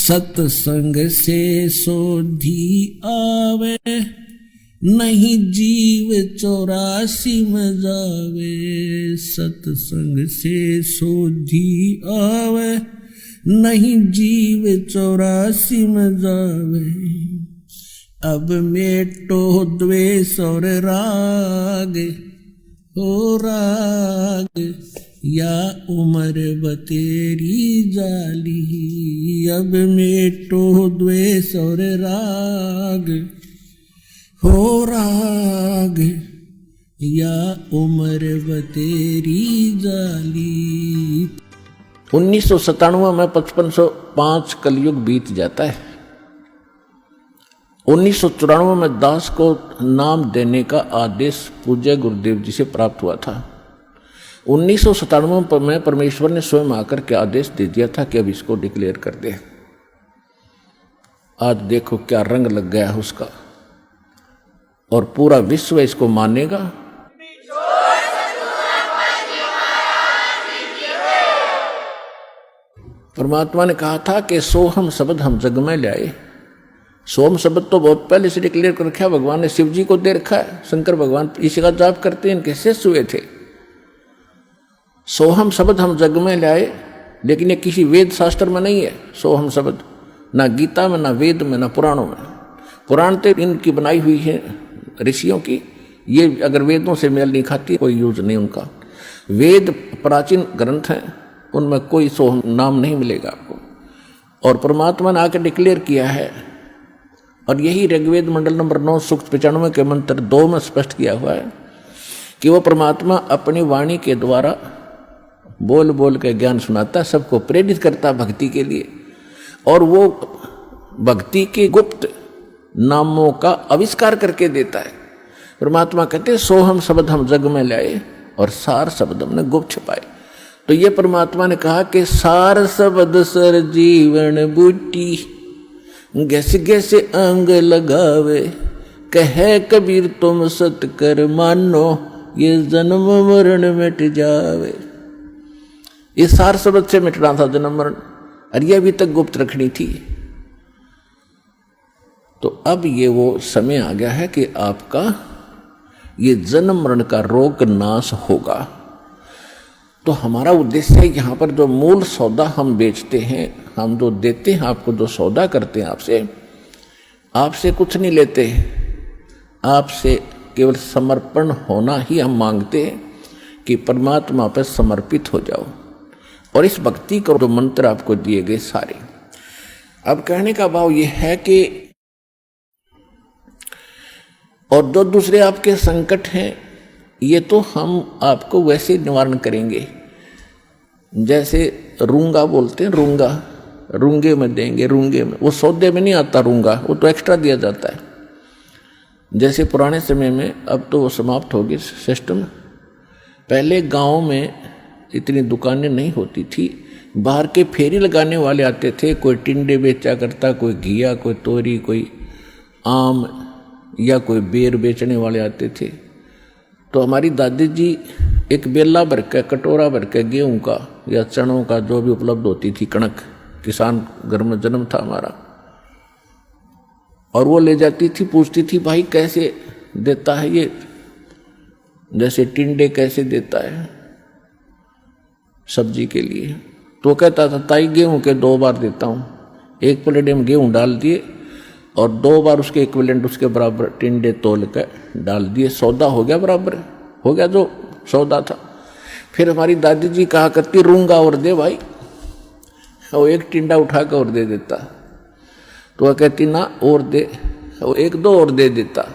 सत्संग से सोधी आवे, नहीं जीव 84 में जावे। सत्संग से सोधी आवे, नहीं जीव 84 में जावे। अब मेटो द्वेष और राग, हो राग या उम्र बतेरी जाली। अब मेटो द्वेष और राग, हो राग या उम्र बतेरी जाली। 1997 में 5505 कलयुग बीत जाता है। 1994 में दास को नाम देने का आदेश पूज्य गुरुदेव जी से प्राप्त हुआ था। 1997 में परमेश्वर ने स्वयं आकर के आदेश दे दिया था कि अब इसको डिक्लेयर कर दे। आज देखो क्या रंग लग गया है उसका, और पूरा विश्व इसको मानेगा। परमात्मा ने कहा था कि सोहम शब्द हम जग में लाए। सोहम शब्द तो बहुत पहले से डिक्लेयर कर रखा है, भगवान ने शिव जी को दे रखा है। शंकर भगवान इसी का जाप करते हैं, इनके शिष्य हुए थे। सोहम शब्द हम जग में लाए, लेकिन ये किसी वेद शास्त्र में नहीं है। सोहम शब्द ना गीता में, ना वेद में, ना पुराणों में। पुराण तो इनकी बनाई हुई है ऋषियों की, ये अगर वेदों से मेल नहीं खाती कोई यूज नहीं उनका। वेद प्राचीन ग्रंथ हैं, उनमें कोई सोहम नाम नहीं मिलेगा आपको। और परमात्मा ने आकर डिक्लेयर किया है, और यही ऋग्वेद मंडल नंबर 9 सूक्त 95 के मंत्र 2 में स्पष्ट किया हुआ है कि वो परमात्मा अपनी वाणी के द्वारा बोल बोल के ज्ञान सुनाता है, सबको प्रेरित करता है भक्ति के लिए। और वो भक्ति के गुप्त नामों का आविष्कार करके देता है। परमात्मा कहते हैं सोहम शब्द हम जग में लाए, और सार शब्द हमने गुप्त छुपाए। तो ये परमात्मा ने कहा कि सार शब्द सर जीवन बूटी, गैसे गैसे अंग लगावे। कहे कबीर तुम सत कर मानो, ये जन्म मरण मिट जावे। ये सार शब्द से मिटना था जन्म मरण, और ये अभी तक गुप्त रखनी थी। तो अब ये वो समय आ गया है कि आपका ये जन्म मरण का रोग नाश होगा। तो हमारा उद्देश्य है, यहाँ पर जो मूल सौदा हम बेचते हैं, हम जो देते हैं आपको, जो सौदा करते हैं आपसे कुछ नहीं लेते। आपसे केवल समर्पण होना ही हम मांगते हैं कि परमात्मा पर समर्पित हो जाओ। और इस भक्ति को जो मंत्र आपको दिए गए सारे, अब कहने का भाव यह है कि और जो दूसरे आपके संकट हैं, ये तो हम आपको वैसे निवारण करेंगे। जैसे रूंगा बोलते हैं, रूंगा रूंगे में देंगे, रूंगे में, वो सौदे में नहीं आता रूंगा, वो तो एक्स्ट्रा दिया जाता है। जैसे पुराने समय में, अब तो वो समाप्त होगी सिस्टम। पहले गांव में इतनी दुकानें नहीं होती थी, बाहर के फेरी लगाने वाले आते थे। कोई टिंडे बेचा करता, कोई घिया, कोई तोरी, कोई आम, या कोई बेर बेचने वाले आते थे। तो हमारी दादी जी एक बेला भर के, कटोरा भर के गेहूं का या चनों का, जो भी उपलब्ध होती थी, कणक, किसान घर में जन्म था हमारा, और वो ले जाती थी। पूछती थी भाई कैसे देता है ये, जैसे टिंडे कैसे देता है सब्जी के लिए। तो कहता था ताई गेहूं के 2 बार देता हूँ। एक प्लेट में गेहूं डाल दिए और 2 बार उसके इक्विवेलेंट उसके बराबर टिंडे तोल कर डाल दिए। सौदा हो गया, बराबर हो गया जो सौदा था। फिर हमारी दादी जी कहा करती रूंगा और दे भाई, वो एक टिंडा उठा कर और दे देता। तो वह कहती ना और दे, वो 1-2 और दे देता।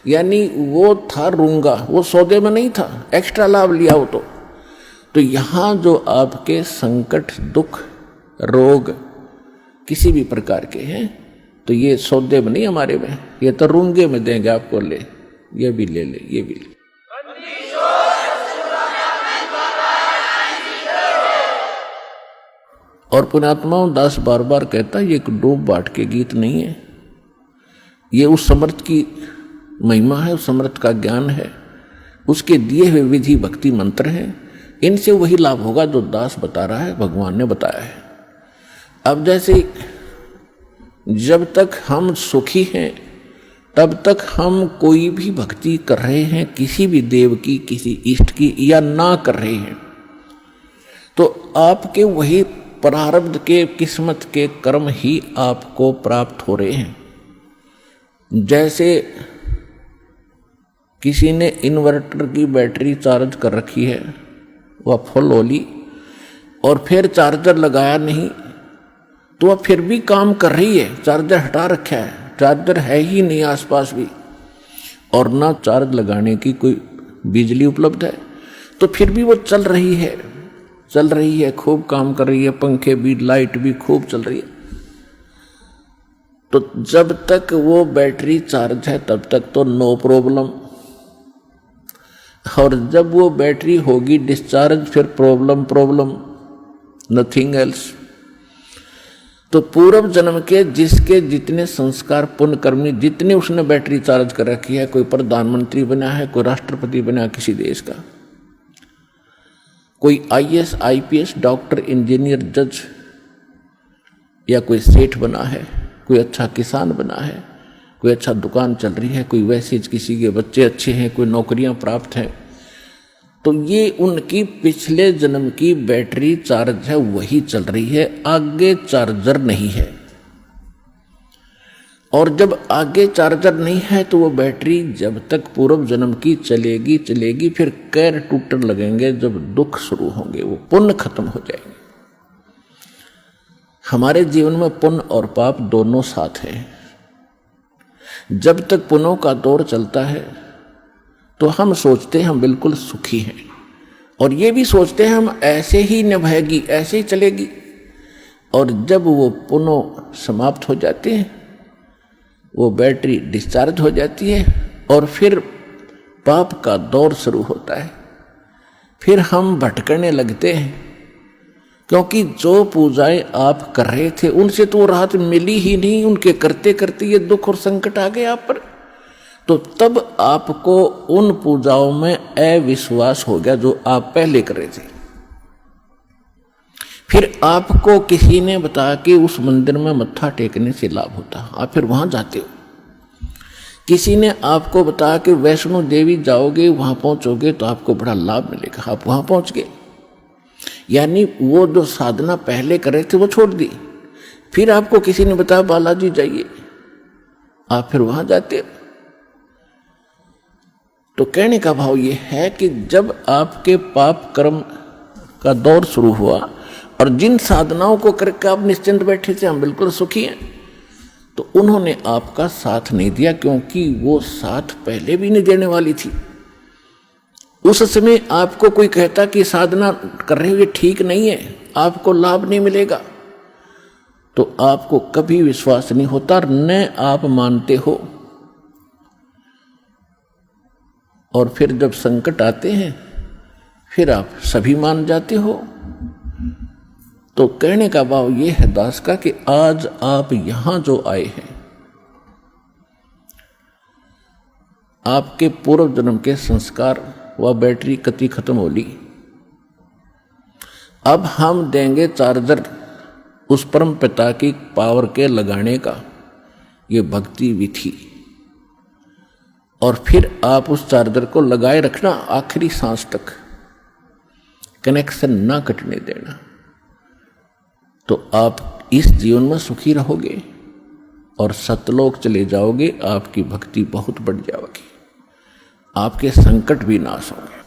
यानी वो था रूंगा, वो सौदे में नहीं था, एक्स्ट्रा लाभ लिया वो तो यहाँ जो आपके संकट, दुख, रोग किसी भी प्रकार के हैं, तो ये सौदे में नहीं हमारे में, ये तो रूंगे में देंगे आपको। ले, ये भी ले ले, ये भी ले। और पुण्यात्माओं, दास बार बार कहता है ये एक डूब बाट के गीत नहीं है, ये उस समर्थ की महिमा है, उस समर्थ का ज्ञान है, उसके दिए हुए विधि भक्ति मंत्र हैं। इनसे वही लाभ होगा जो दास बता रहा है, भगवान ने बताया है। अब जैसे जब तक हम सुखी हैं तब तक हम कोई भी भक्ति कर रहे हैं, किसी भी देव की, किसी इष्ट की, या ना कर रहे हैं, तो आपके वही प्रारब्ध के, किस्मत के कर्म ही आपको प्राप्त हो रहे हैं। जैसे किसी ने इन्वर्टर की बैटरी चार्ज कर रखी है, वह फुल हो ली और फिर चार्जर लगाया नहीं, तो वह फिर भी काम कर रही है। चार्जर हटा रखा है, चार्जर है ही नहीं आसपास भी, और ना चार्ज लगाने की कोई बिजली उपलब्ध है, तो फिर भी वो चल रही है, खूब काम कर रही है, पंखे भी, लाइट भी खूब चल रही है। तो जब तक वो बैटरी चार्ज है तब तक तो नो प्रॉब्लम, और जब वो बैटरी होगी डिस्चार्ज, फिर प्रॉब्लम, नथिंग एल्स। तो पूर्व जन्म के जिसके जितने संस्कार, पुण्य कर्मी, जितने उसने बैटरी चार्ज कर रखी है, कोई प्रधानमंत्री बना है, कोई राष्ट्रपति बना है किसी देश का, कोई IAS, IPS, डॉक्टर, इंजीनियर, जज, या कोई सेठ बना है, कोई अच्छा किसान बना है, कोई अच्छा दुकान चल रही है, कोई वैसे किसी के बच्चे अच्छे हैं, कोई नौकरियां प्राप्त हैं, तो ये उनकी पिछले जन्म की बैटरी चार्ज है, वही चल रही है, आगे चार्जर नहीं है। और जब आगे चार्जर नहीं है तो वो बैटरी जब तक पूर्व जन्म की चलेगी, फिर कैर टूटने लगेंगे, जब दुख शुरू होंगे, वो पुण्य खत्म हो जाएंगे। हमारे जीवन में पुण्य और पाप दोनों साथ हैं। जब तक पुण्यों का दौर चलता है तो हम सोचते हैं हम बिल्कुल सुखी हैं, और ये भी सोचते हैं हम ऐसे ही निभाएगी, ऐसे ही चलेगी। और जब वो पुण्य समाप्त हो जाते हैं, वो बैटरी डिस्चार्ज हो जाती है, और फिर पाप का दौर शुरू होता है। फिर हम भटकने लगते हैं, क्योंकि जो पूजाएं आप कर रहे थे उनसे तो राहत मिली ही नहीं, उनके करते करते ये दुख और संकट आ गए आप पर। तो तब आपको उन पूजाओं में अविश्वास हो गया जो आप पहले कर रहे थे। फिर आपको किसी ने बताया कि उस मंदिर में मत्था टेकने से लाभ होता, आप फिर वहां जाते हो। किसी ने आपको बताया कि वैष्णो देवी जाओगे, वहां पहुंचोगे तो आपको बड़ा लाभ मिलेगा, आप वहां पहुंच गए। यानी वो जो साधना पहले कर रहे थे वो छोड़ दी। फिर आपको किसी ने बताया बालाजी जाइए, आप फिर वहां जाते हो। तो कहने का भाव ये है कि जब आपके पाप कर्म का दौर शुरू हुआ और जिन साधनाओं को करके आप निश्चिंत बैठे थे, हम बिल्कुल सुखी हैं, तो उन्होंने आपका साथ नहीं दिया, क्योंकि वो साथ पहले भी नहीं देने वाली थी। उस समय आपको कोई कहता कि साधना कर रहे हो ये ठीक नहीं है, आपको लाभ नहीं मिलेगा, तो आपको कभी विश्वास नहीं होता, न आप मानते हो। और फिर जब संकट आते हैं फिर आप सभी मान जाते हो। तो कहने का भाव ये है दास का कि आज आप यहां जो आए हैं, आपके पूर्व जन्म के संस्कार व बैटरी कति खत्म हो ली। अब हम देंगे चार्जर उस परम पिता की पावर के लगाने का, ये भक्ति विधि। और फिर आप उस चार्जर को लगाए रखना आखिरी सांस तक, कनेक्शन ना कटने देना, तो आप इस जीवन में सुखी रहोगे और सतलोक चले जाओगे। आपकी भक्ति बहुत बढ़ जाएगी, आपके संकट भी नाश होंगे।